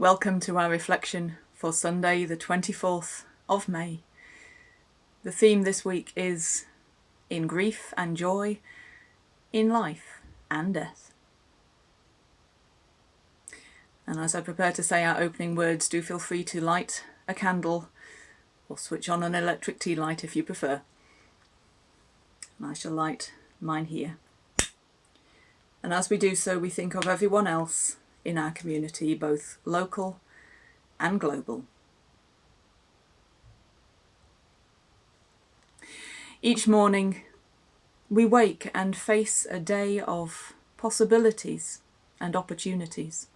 Welcome to our reflection for Sunday, the 24th of May. The theme this week is in grief and joy, in life and death. And as I prepare to say our opening words, do feel free to light a candle or switch on an electric tea light if you prefer. And I shall light mine here. And as we do so, we think of everyone else in our community, both local and global. Each morning we wake and face a day of possibilities and opportunities,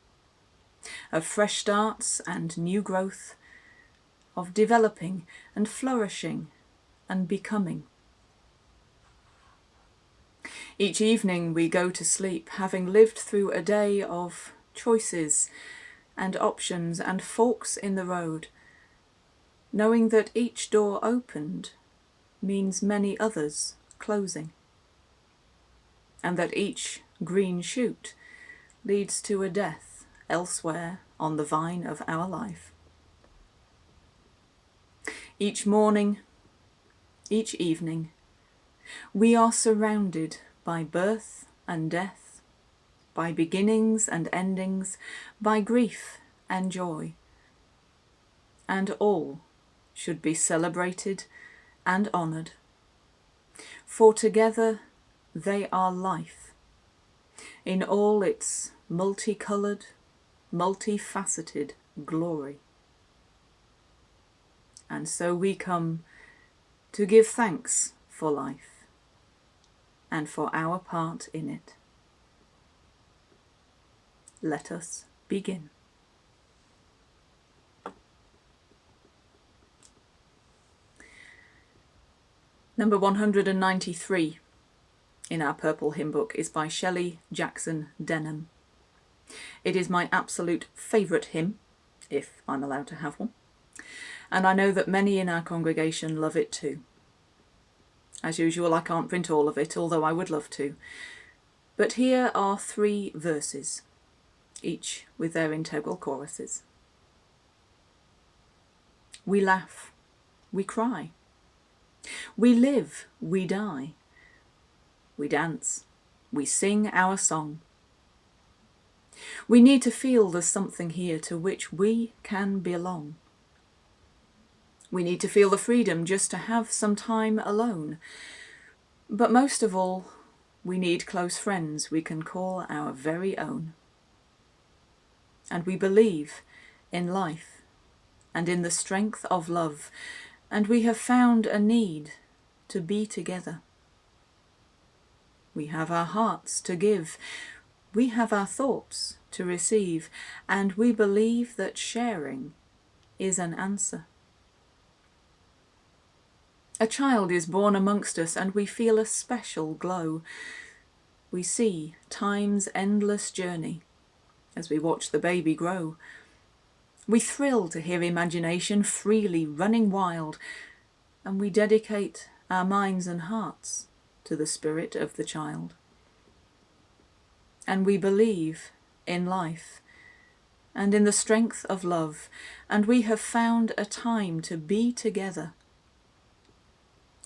of fresh starts and new growth, of developing and flourishing and becoming. Each evening we go to sleep having lived through a day of choices and options and forks in the road, knowing that each door opened means many others closing, and that each green shoot leads to a death elsewhere on the vine of our life. Each morning, each evening, we are surrounded by birth and death, by beginnings and endings, by grief and joy. And all should be celebrated and honoured, for together they are life, in all its multicoloured, multifaceted glory. And so we come to give thanks for life and for our part in it. Let us begin. Number 193 in our purple hymn book is by Shelley Jackson Denham. It is my absolute favourite hymn, if I'm allowed to have one, and I know that many in our congregation love it too. As usual, I can't print all of it, although I would love to. But here are 3 verses, each with their integral choruses. We laugh, we cry. We live, we die. We dance, we sing our song. We need to feel there's something here to which we can belong. We need to feel the freedom just to have some time alone. But most of all, we need close friends we can call our very own. And we believe in life and in the strength of love, and we have found a need to be together. We have our hearts to give, we have our thoughts to receive, and we believe that sharing is an answer. A child is born amongst us and we feel a special glow. We see time's endless journey as we watch the baby grow. We thrill to hear imagination freely running wild, and we dedicate our minds and hearts to the spirit of the child. And we believe in life and in the strength of love, and we have found a time to be together.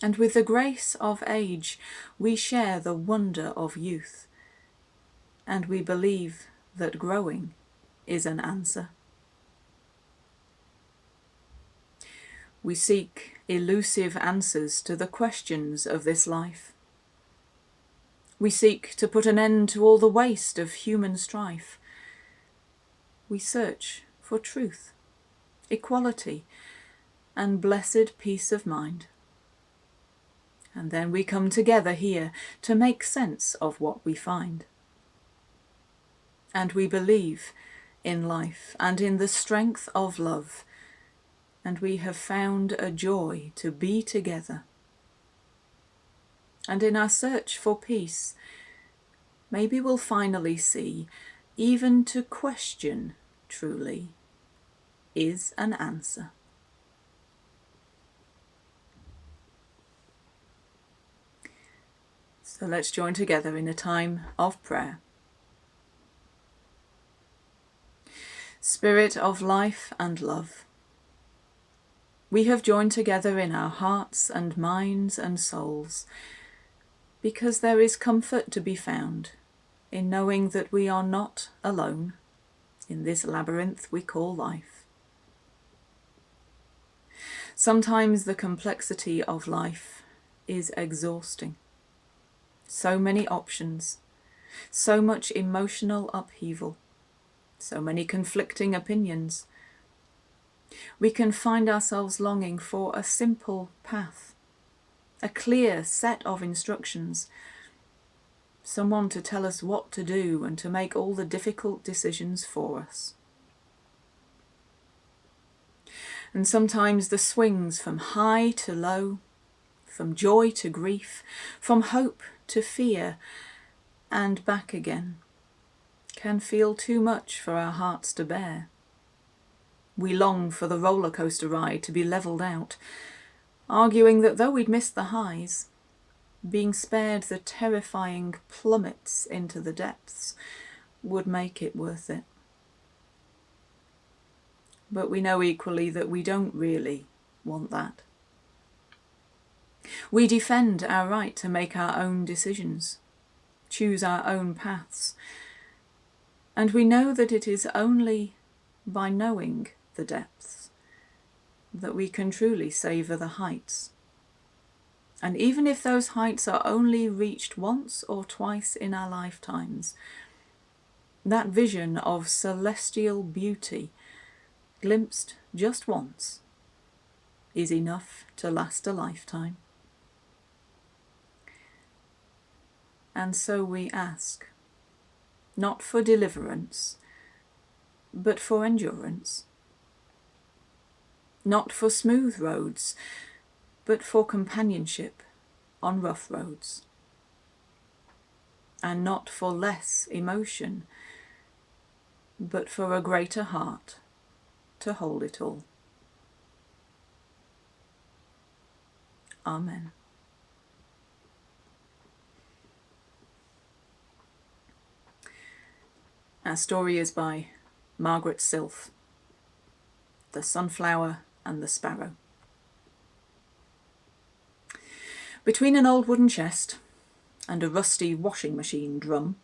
And with the grace of age, we share the wonder of youth, and we believe that growing is an answer. We seek elusive answers to the questions of this life. We seek to put an end to all the waste of human strife. We search for truth, equality, and blessed peace of mind. And then we come together here to make sense of what we find. And we believe in life and in the strength of love, and we have found a joy to be together. And in our search for peace, maybe we'll finally see, even to question truly is an answer. So let's join together in a time of prayer. Spirit of life and love, we have joined together in our hearts and minds and souls, because there is comfort to be found in knowing that we are not alone in this labyrinth we call life. Sometimes the complexity of life is exhausting. So many options, so much emotional upheaval, so many conflicting opinions. We can find ourselves longing for a simple path, a clear set of instructions, someone to tell us what to do and to make all the difficult decisions for us. And sometimes the swings from high to low, from joy to grief, from hope to fear, and back again, can feel too much for our hearts to bear. We long for the roller coaster ride to be levelled out, arguing that though we'd missed the highs, being spared the terrifying plummets into the depths would make it worth it. But we know equally that we don't really want that. We defend our right to make our own decisions, choose our own paths, and we know that it is only by knowing the depths that we can truly savour the heights. And even if those heights are only reached once or twice in our lifetimes, that vision of celestial beauty, glimpsed just once, is enough to last a lifetime. And so we ask, not for deliverance, but for endurance. Not for smooth roads, but for companionship on rough roads. And not for less emotion, but for a greater heart to hold it all. Amen. Our story is by Margaret Silf, The Sunflower and the Sparrow. Between an old wooden chest and a rusty washing machine drum,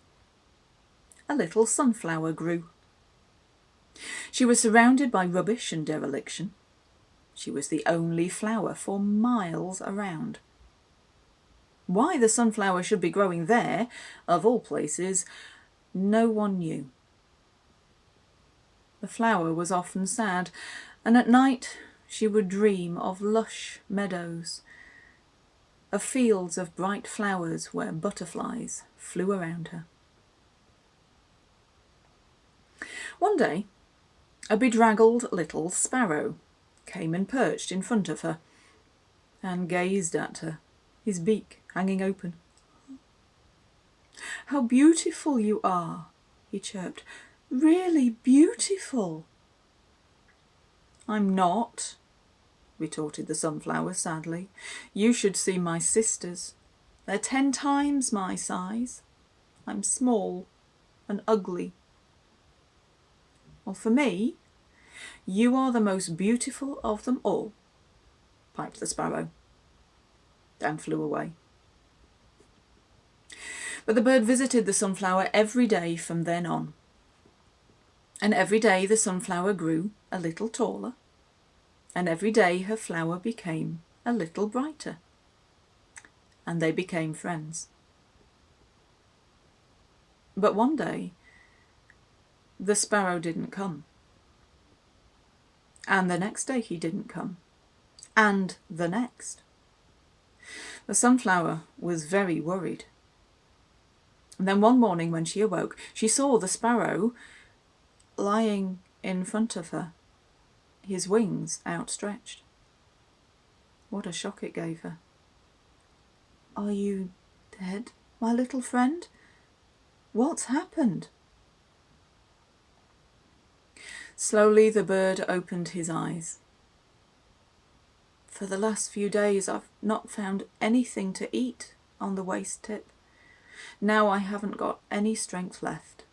a little sunflower grew. She was surrounded by rubbish and dereliction. She was the only flower for miles around. Why the sunflower should be growing there, of all places, no one knew. The flower was often sad, and at night she would dream of lush meadows, of fields of bright flowers where butterflies flew around her. One day, a bedraggled little sparrow came and perched in front of her and gazed at her, his beak hanging open. "How beautiful you are," he chirped. "Really beautiful." "I'm not," retorted the sunflower sadly. "You should see my sisters. They're 10 times my size. I'm small and ugly." "Well, for me, you are the most beautiful of them all," piped the sparrow, and flew away. But the bird visited the sunflower every day from then on. And every day the sunflower grew a little taller, and every day her flower became a little brighter, and they became friends. But one day, the sparrow didn't come. And the next day he didn't come. And the next. The sunflower was very worried. And then one morning when she awoke, she saw the sparrow lying in front of her, his wings outstretched. What a shock it gave her. "Are you dead, my little friend? What's happened?" Slowly the bird opened his eyes. "For the last few days I've not found anything to eat on the waste tip. Now I haven't got any strength left.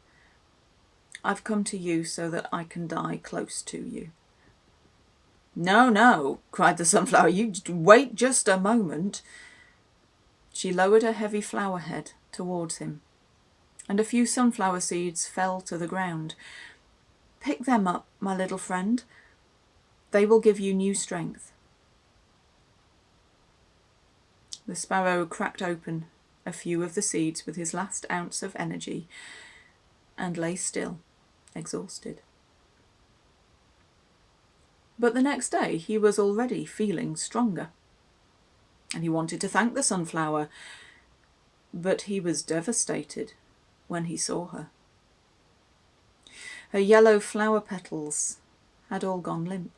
I've come to you so that I can die close to you." "No, no," cried the sunflower, "you wait just a moment." She lowered her heavy flower head towards him, and a few sunflower seeds fell to the ground. "Pick them up, my little friend. They will give you new strength." The sparrow cracked open a few of the seeds with his last ounce of energy and lay still, exhausted. But the next day he was already feeling stronger, and he wanted to thank the sunflower, but he was devastated when he saw her. Her yellow flower petals had all gone limp,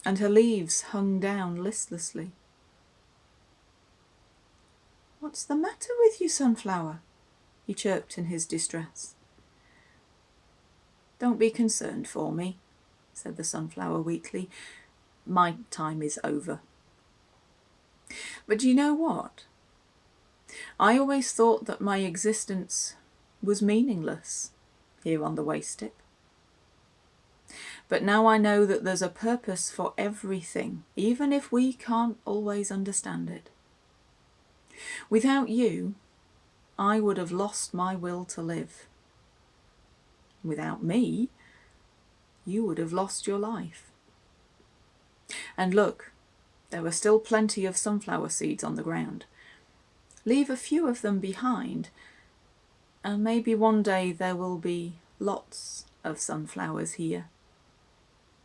and her leaves hung down listlessly. "What's the matter with you, sunflower?" he chirped in his distress. "Don't be concerned for me," said the sunflower weakly. "My time is over. But do you know what? I always thought that my existence was meaningless here on the waste tip. But now I know that there's a purpose for everything, even if we can't always understand it. Without you, I would have lost my will to live. Without me, you would have lost your life. And look, there are still plenty of sunflower seeds on the ground. Leave a few of them behind, and maybe one day there will be lots of sunflowers here,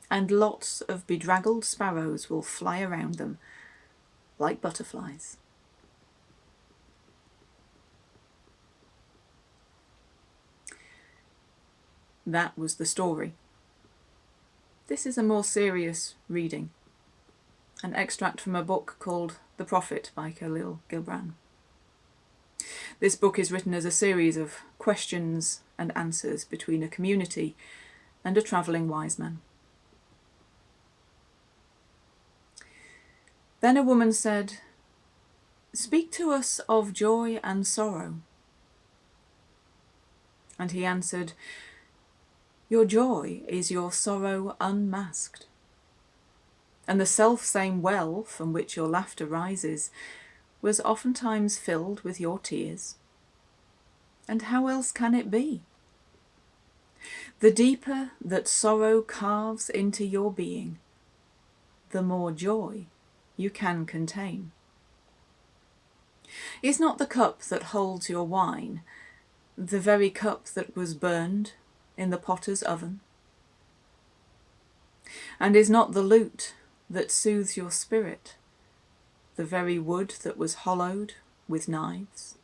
and lots of bedraggled sparrows will fly around them like butterflies." That was the story. This is a more serious reading, an extract from a book called The Prophet by Khalil Gibran. This book is written as a series of questions and answers between a community and a travelling wise man. Then a woman said, "Speak to us of joy and sorrow." And he answered, "Your joy is your sorrow unmasked, and the self-same well from which your laughter rises was oftentimes filled with your tears. And how else can it be? The deeper that sorrow carves into your being, the more joy you can contain. Is not the cup that holds your wine the very cup that was burned in the potter's oven? And is not the lute that soothes your spirit the very wood that was hollowed with knives?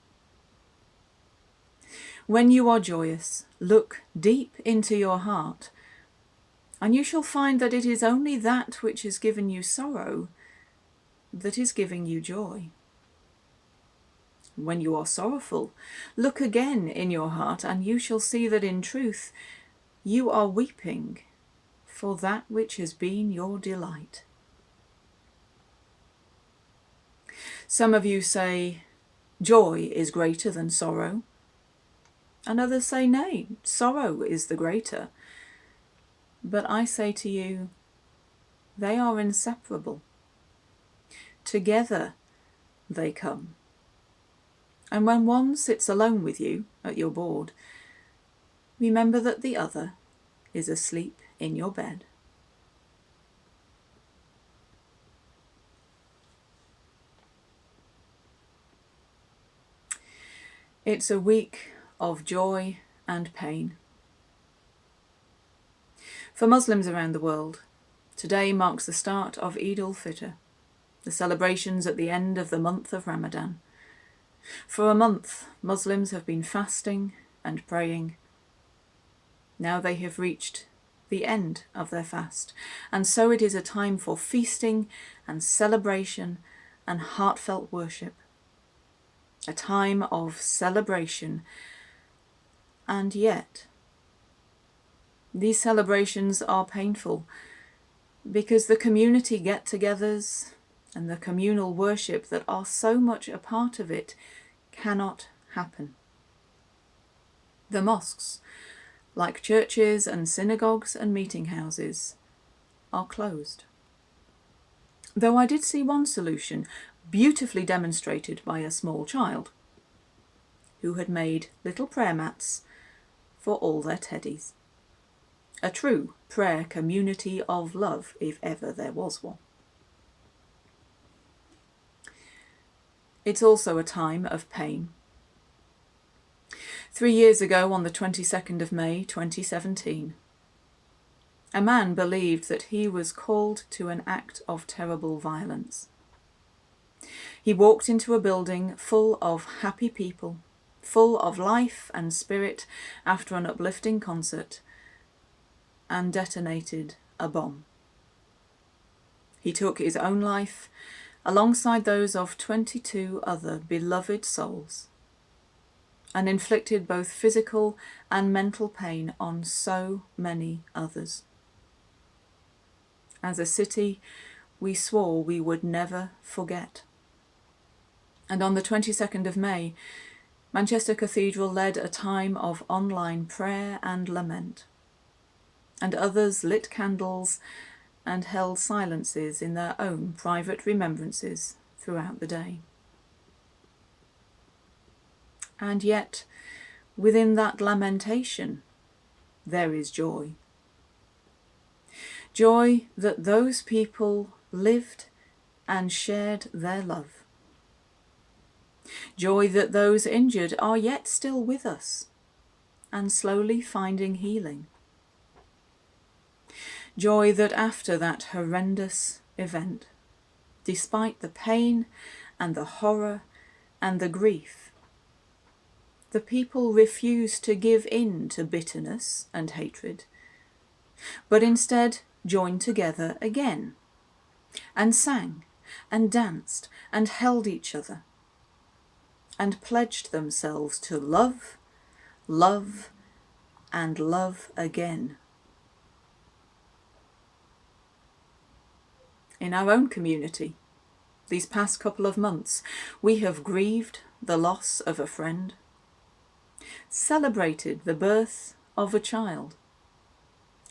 When you are joyous, look deep into your heart, and you shall find that it is only that which has given you sorrow that is giving you joy. When you are sorrowful, look again in your heart, and you shall see that in truth you are weeping for that which has been your delight. Some of you say, joy is greater than sorrow, and others say, nay, sorrow is the greater. But I say to you, they are inseparable. Together they come. And when one sits alone with you at your board, remember that the other is asleep in your bed. It's a week of joy and pain. For Muslims around the world, today marks the start of Eid al-Fitr, the celebrations at the end of the month of Ramadan. For a month, Muslims have been fasting and praying. Now they have reached the end of their fast, and so it is a time for feasting and celebration and heartfelt worship. A time of celebration, and yet these celebrations are painful because the community get-togethers and the communal worship that are so much a part of it cannot happen. The mosques like churches and synagogues and meeting houses, are closed. Though I did see one solution beautifully demonstrated by a small child who had made little prayer mats for all their teddies. A true prayer community of love, if ever there was one. It's also a time of pain. 3 years ago, on the 22nd of May 2017, a man believed that he was called to an act of terrible violence. He walked into a building full of happy people, full of life and spirit after an uplifting concert, and detonated a bomb. He took his own life alongside those of 22 other beloved souls, and inflicted both physical and mental pain on so many others. As a city, we swore we would never forget. And on the 22nd of May, Manchester Cathedral led a time of online prayer and lament, and others lit candles and held silences in their own private remembrances throughout the day. And yet, within that lamentation, there is joy. Joy that those people lived and shared their love. Joy that those injured are yet still with us and slowly finding healing. Joy that after that horrendous event, despite the pain and the horror and the grief, the people refused to give in to bitterness and hatred, but instead joined together again and sang and danced and held each other and pledged themselves to love, love, and love again. In our own community, these past couple of months, we have grieved the loss of a friend, celebrated the birth of a child,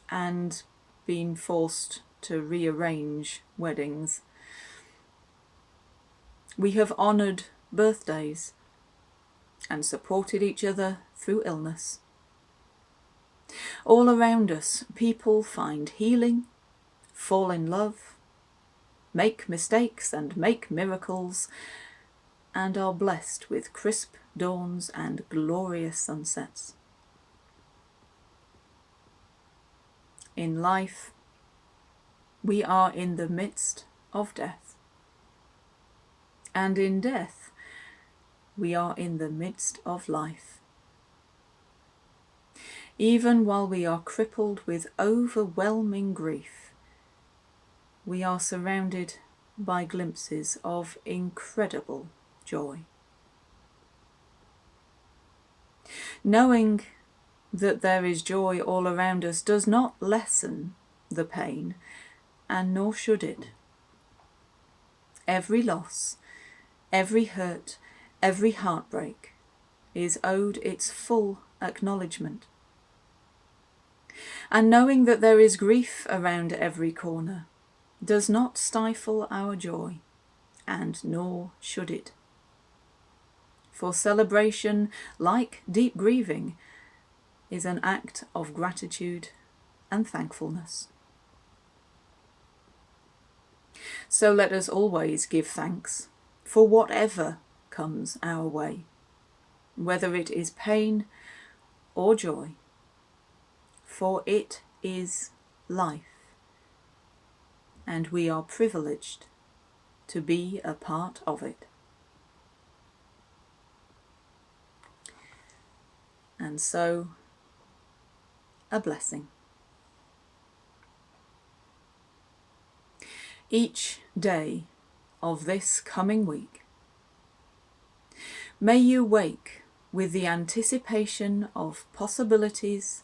and been forced to rearrange weddings. We have honoured birthdays and supported each other through illness. All around us, people find healing, fall in love, make mistakes and make miracles, and are blessed with crisp dawns and glorious sunsets. In life, we are in the midst of death. And in death, we are in the midst of life. Even while we are crippled with overwhelming grief, we are surrounded by glimpses of incredible joy. Knowing that there is joy all around us does not lessen the pain, and nor should it. Every loss, every hurt, every heartbreak is owed its full acknowledgement. And knowing that there is grief around every corner does not stifle our joy, and nor should it. For celebration, like deep grieving, is an act of gratitude and thankfulness. So let us always give thanks for whatever comes our way, whether it is pain or joy, for it is life, and we are privileged to be a part of it. And so, a blessing. Each day of this coming week, may you wake with the anticipation of possibilities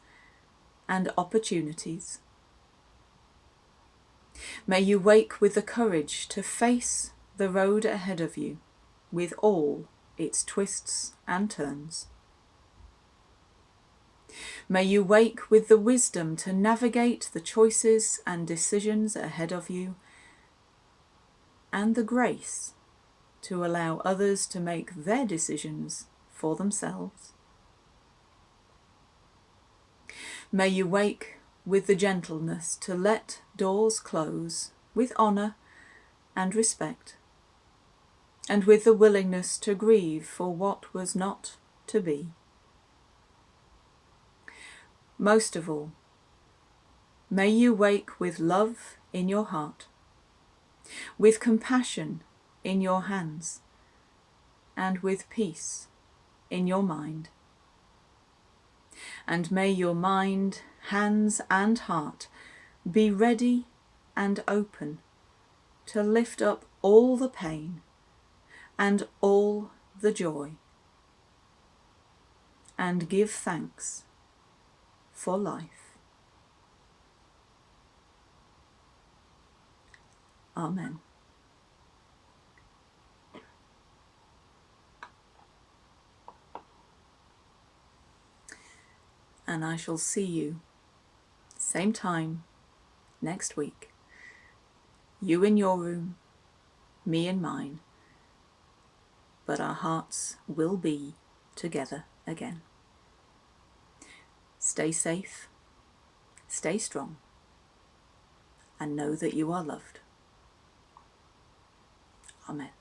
and opportunities. May you wake with the courage to face the road ahead of you with all its twists and turns. May you wake with the wisdom to navigate the choices and decisions ahead of you, and the grace to allow others to make their decisions for themselves. May you wake with the gentleness to let doors close with honour and respect, and with the willingness to grieve for what was not to be. Most of all, may you wake with love in your heart, with compassion in your hands, and with peace in your mind. And may your mind, hands, and heart be ready and open to lift up all the pain and all the joy, and give thanks for life. Amen. And I shall see you, same time, next week. You in your room, me in mine, but our hearts will be together again. Stay safe, stay strong, and know that you are loved. Amen.